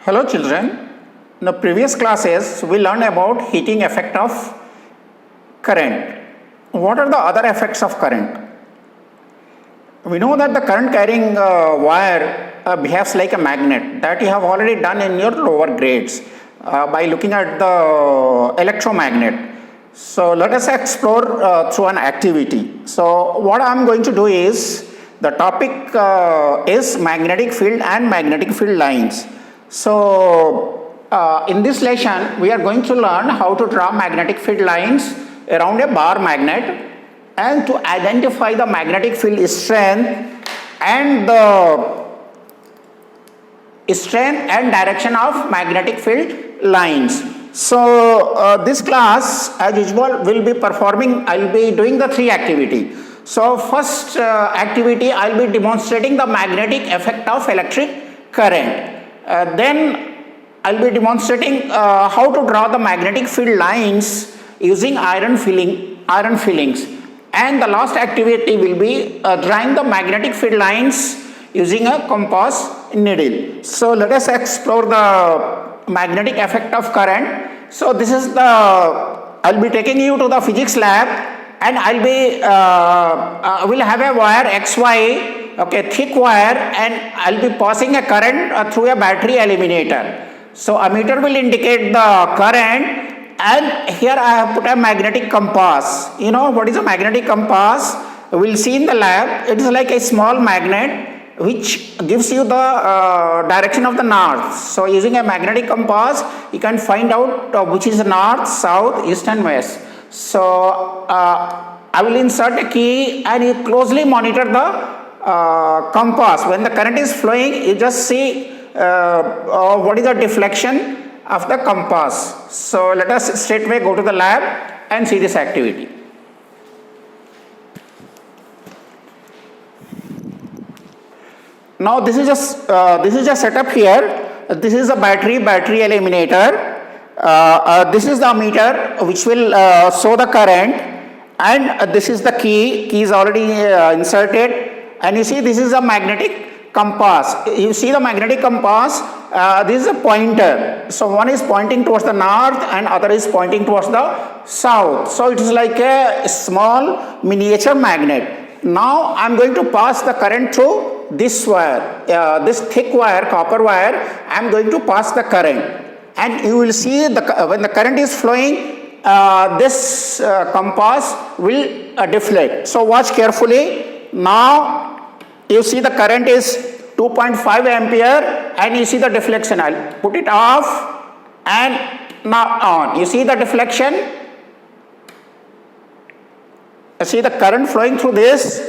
Hello children, in the previous classes we learned about heating effect of current. What are the other effects of current? We know that the current carrying wire behaves like a magnet. That you have already done in your lower grades by looking at the electromagnet. So let us explore through an activity. So what I am going to do is, the topic is magnetic field and magnetic field lines. So in this lesson we are going to learn how to draw magnetic field lines around a bar magnet and to identify the magnetic field strength and the strength and direction of magnetic field lines. So this class as usual will be performing, I will be doing the three activity. So first activity I will be demonstrating the magnetic effect of electric current. Then I will be demonstrating how to draw the magnetic field lines using iron fillings. And the last activity will be drawing the magnetic field lines using a compass needle. So let us explore the magnetic effect of current. So this is the, I will be taking you to the physics lab, and I'll be will have a wire XY, okay, thick wire, and I'll be passing a current through a battery eliminator. So ammeter will indicate the current, and here I have put a magnetic compass. You know what is a magnetic compass? We'll see in the lab. It is like a small magnet which gives you the direction of the north. So using a magnetic compass you can find out which is north, south, east and west. So I will insert a key and you closely monitor the compass. When the current is flowing, you just see what is the deflection of the compass. So let us straightway go to the lab and see this activity. Now this is just setup here. This is a battery eliminator. This is the ammeter which will show the current, and this is the key is already inserted, and you see this is a magnetic compass. You see the magnetic compass, this is a pointer. So one is pointing towards the north and other is pointing towards the south. So it is like a small miniature magnet. Now I am going to pass the current through this wire, this thick wire, copper wire. I am going to pass the current, and you will see when the current is flowing, this compass will deflect. So watch carefully. Now you see the current is 2.5 ampere, and you see the deflection. I'll put it off and now on. You see the deflection. You see the current flowing through this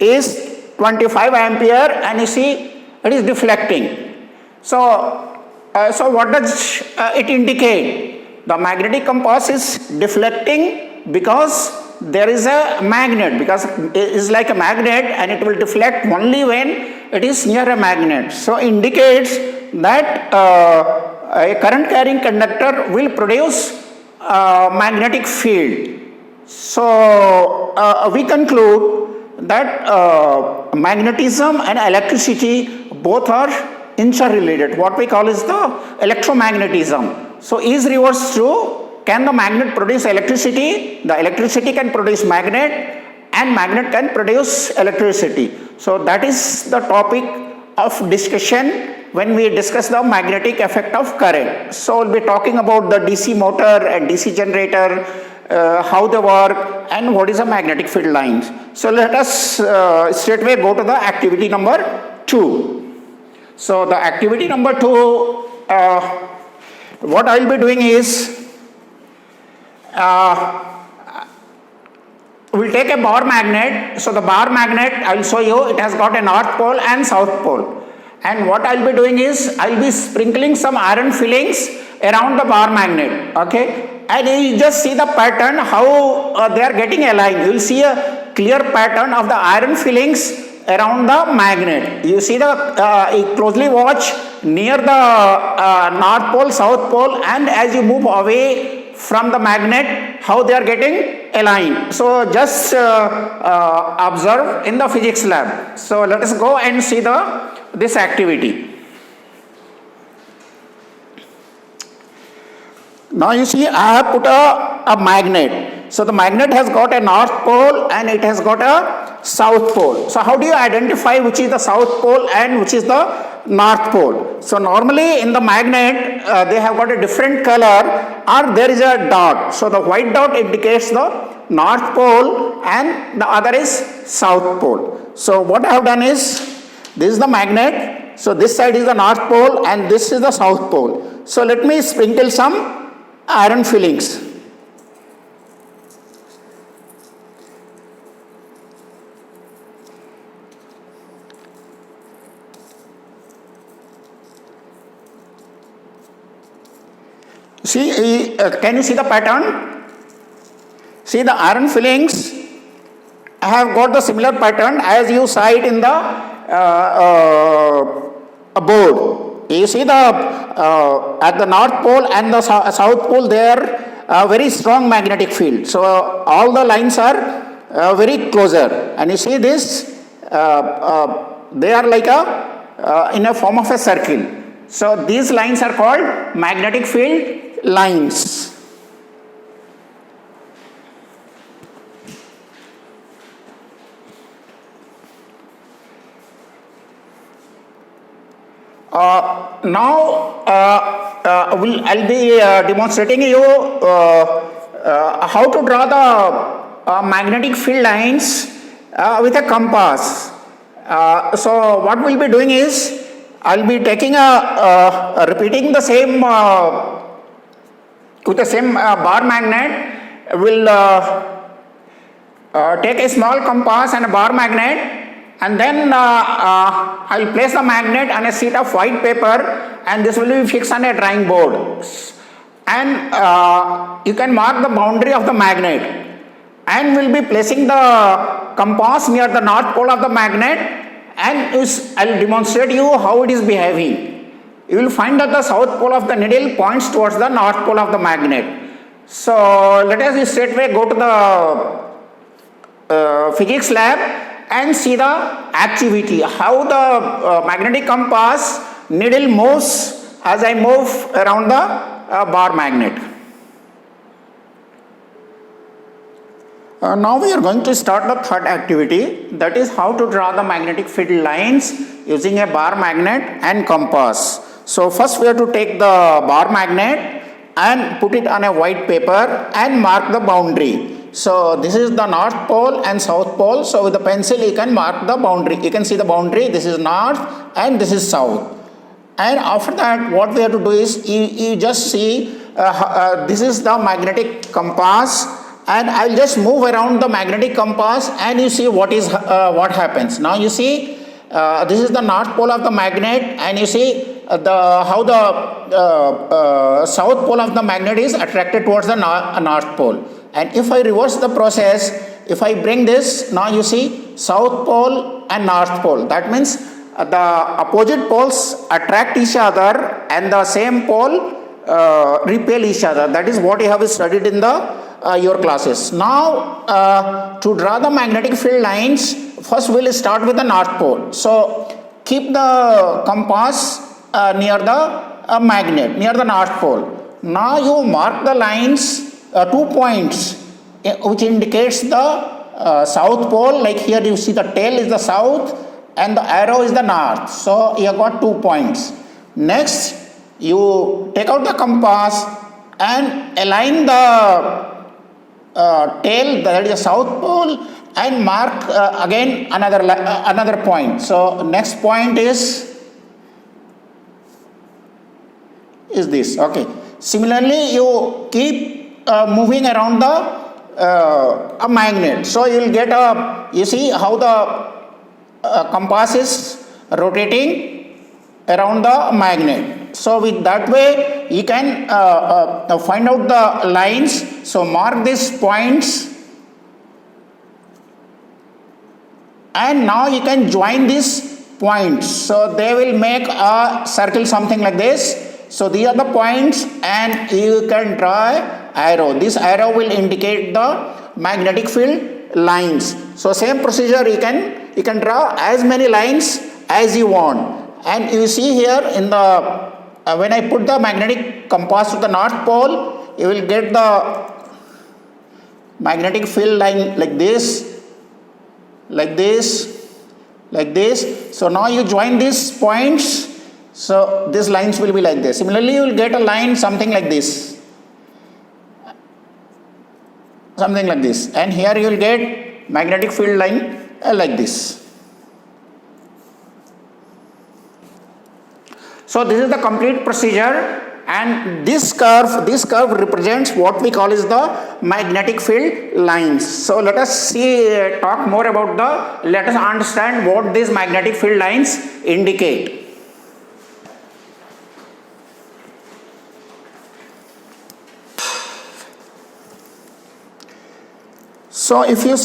is 25 ampere, and you see it is deflecting. So what does it indicate? The magnetic compass is deflecting because there is a magnet, because it is like a magnet and it will deflect only when it is near a magnet. So indicates that a current carrying conductor will produce magnetic field. So we conclude that magnetism and electricity both are interrelated. What we call is the electromagnetism. So is reverse true. Can the magnet produce electricity? The electricity can produce magnet, and magnet can produce electricity. So that is the topic of discussion when we discuss the magnetic effect of current. So we'll be talking about the DC motor and DC generator, how they work, and what is a magnetic field lines. So let us straightway go to the activity number 2. So the activity number 2, what I will be doing is, we'll take a bar magnet. So the bar magnet, I will show you, it has got a north pole and south pole. And what I will be doing is, I will be sprinkling some iron fillings around the bar magnet. Okay, and you just see the pattern how they are getting aligned. You will see a clear pattern of the iron fillings around the magnet. You see the you closely watch near the north pole, south pole, and as you move away from the magnet, how they are getting aligned. So just observe in the physics lab. So let us go and see this activity. Now you see I have put a magnet. So the magnet has got a north pole and it has got a south pole. So how do you identify which is the south pole and which is the north pole? So normally in the magnet they have got a different color or there is a dot. So the white dot indicates the north pole and the other is south pole. So what I have done is, this is the magnet. So this side is the north pole and this is the south pole. So let me sprinkle some iron fillings. See, can you see the pattern? See the iron fillings have got the similar pattern as you saw it in the board. You see the at the north pole and the south pole there very strong magnetic field. So all the lines are very closer, and you see this they are like a in a form of a circle. So these lines are called magnetic field lines. Now I'll be demonstrating you how to draw the magnetic field lines with a compass. So what we'll be doing is, I'll be taking repeating the same with the same bar magnet. We'll take a small compass and a bar magnet, and then I'll place the magnet on a sheet of white paper, and this will be fixed on a drawing board. And you can mark the boundary of the magnet, and we'll be placing the compass near the north pole of the magnet, and I'll demonstrate you how it is behaving. You will find that the south pole of the needle points towards the north pole of the magnet. So let us straightway go to the physics lab and see the activity, how the magnetic compass needle moves as I move around the bar magnet. Now we are going to start the third activity, that is how to draw the magnetic field lines using a bar magnet and compass. So first we have to take the bar magnet and put it on a white paper and mark the boundary. So this is the north pole and south pole. So with the pencil you can mark the boundary. You can see the boundary. This is north and this is south. And after that what we have to do is, you just see this is the magnetic compass, and I'll just move around the magnetic compass and you see what happens. Now you see this is the north pole of the magnet, and you see how the south pole of the magnet is attracted towards the north pole. And if I reverse the process, if I bring this, now you see south pole and north pole. That means the opposite poles attract each other and the same pole repel each other. That is what you have studied in the your classes. Now to draw the magnetic field lines, first we'll start with the north pole. So keep the compass near the magnet, near the north pole. Now you mark the lines, 2 points which indicates the south pole. Like here you see the tail is the south and the arrow is the north. So you have got 2 points. Next you take out the compass and align the tail, that is the south pole, and mark again another point. So next point is this. Okay. Similarly, you keep moving around the a magnet. So you will get you see how the compass is rotating around the magnet. So with that way you can find out the lines. So mark these points, and now you can join these points. So they will make a circle, something like this. So these are the points, and you can draw an arrow. This arrow will indicate the magnetic field lines. So same procedure, you can draw as many lines as you want. And you see here in the when I put the magnetic compass to the north pole, you will get the magnetic field line like this, like this, like this. So now you join these points, so these lines will be like this. Similarly, you will get a line something like this, something like this, and here you will get magnetic field line like this. So this is the complete procedure, and this curve represents what we call is the magnetic field lines. So let us talk more about let us understand what these magnetic field lines indicate. So if you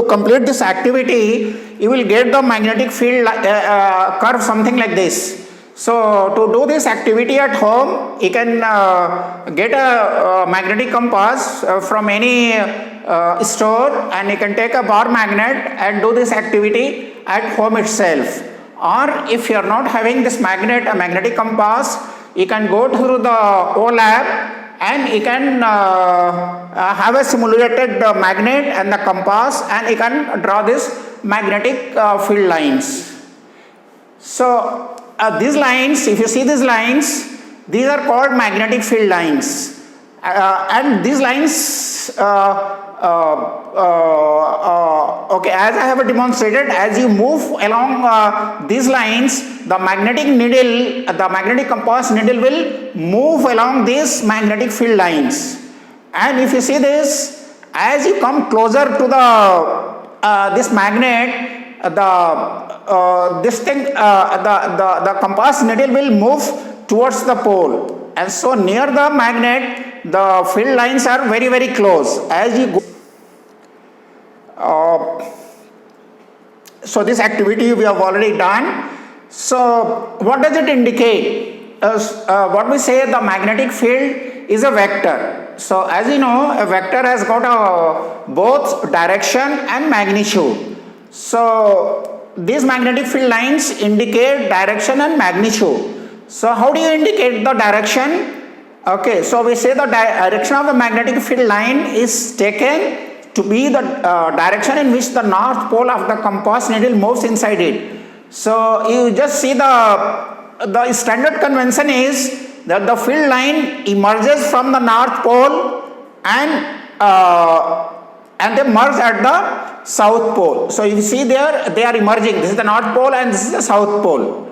complete this activity, you will get the magnetic field curve something like this. So to do this activity at home, you can get a magnetic compass from any store, and you can take a bar magnet and do this activity at home itself. Or if you are not having this magnetic compass, you can go through the OLab and you can have a simulated magnet and the compass, and you can draw this magnetic field lines. So these lines, if you see these lines, these are called magnetic field lines, and these lines okay, as I have demonstrated, as you move along these lines, the magnetic compass needle will move along these magnetic field lines. And if you see this, as you come closer to this magnet, the compass needle will move towards the pole, and so near the magnet, the field lines are very, very close. As you go, so this activity we have already done. So what does it indicate? What we say, the magnetic field is a vector. So as you know, a vector has got both direction and magnitude. So these magnetic field lines indicate direction and magnitude. So how do you indicate the direction? Okay, so we say the direction of the magnetic field line is taken to be the direction in which the north pole of the compass needle moves inside it. So you just see the standard convention is that the field line emerges from the north pole and they merge at the south pole. So you see there they are emerging. This is the north pole and this is the south pole.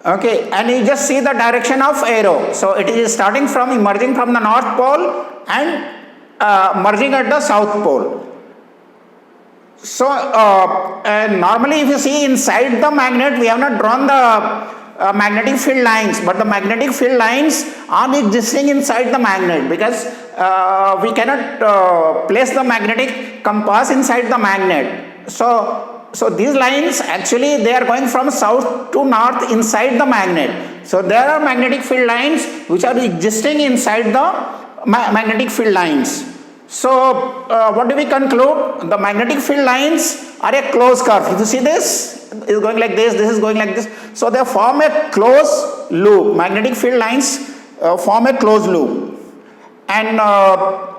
Okay, and you just see the direction of arrow. So it is starting from emerging from the north pole and merging at the south pole. So normally if you see inside the magnet, we have not drawn the magnetic field lines, but the magnetic field lines are existing inside the magnet, because we cannot place the magnetic compass inside the magnet. So these lines actually they are going from south to north inside the magnet. So there are magnetic field lines which are existing inside the magnetic field lines. So what do we conclude? The magnetic field lines are a closed curve. If you see this is going like this is going like this. So they form a closed loop. Magnetic field lines form a closed loop. And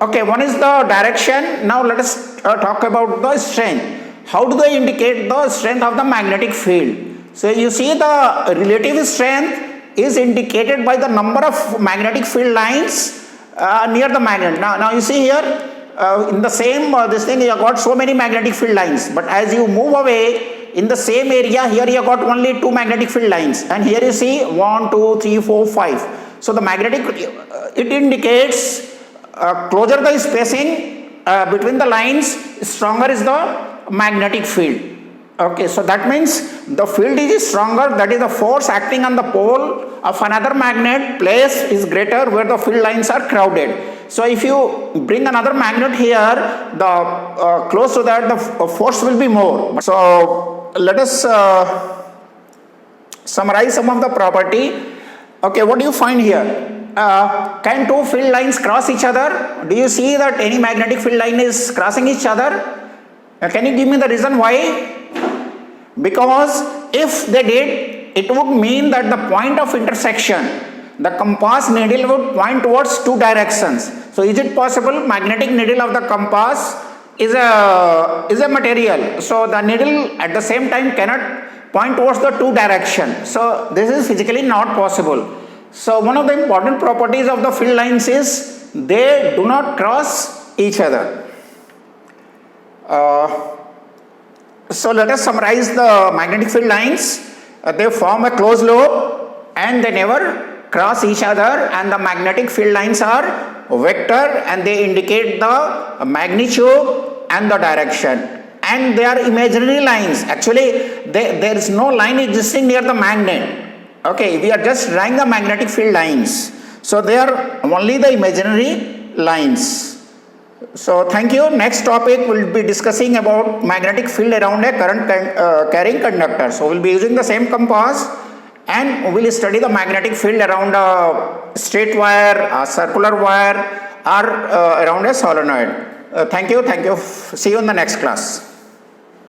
okay, one is the direction. Now let us talk about the strength. How do they indicate the strength of the magnetic field? So you see the relative strength is indicated by the number of magnetic field lines near the magnet. Now you see here in the same this thing you have got so many magnetic field lines, but as you move away in the same area, here you have got only 2 magnetic field lines, and here you see 1, 2, 3, 4, 5. So the magnetic it indicates closer the spacing between the lines, stronger is the magnetic field. Okay, so that means the field is stronger, that is the force acting on the pole of another magnet place is greater where the field lines are crowded. So if you bring another magnet here, the close to that the force will be more. So let us summarize some of the property. Okay, what do you find here? Can 2 field lines cross each other? Do you see that any magnetic field line is crossing each other? Can you give me the reason why? Because if they did, it would mean that the point of intersection the compass needle would point towards two directions. So is it possible? Magnetic needle of the compass is a material, so the needle at the same time cannot point towards the two direction. So this is physically not possible. So one of the important properties of the field lines is they do not cross each other. So let us summarize the magnetic field lines. They form a closed loop and they never cross each other, and the magnetic field lines are vector and they indicate the magnitude and the direction, and they are imaginary lines. Actually there is no line existing near the magnet. Okay, we are just drawing the magnetic field lines, so they are only the imaginary lines. So thank you. Next topic we'll be discussing about magnetic field around a current carrying conductor. So we'll be using the same compass and we'll study the magnetic field around a straight wire, a circular wire, or around a solenoid. Thank you. See you in the next class.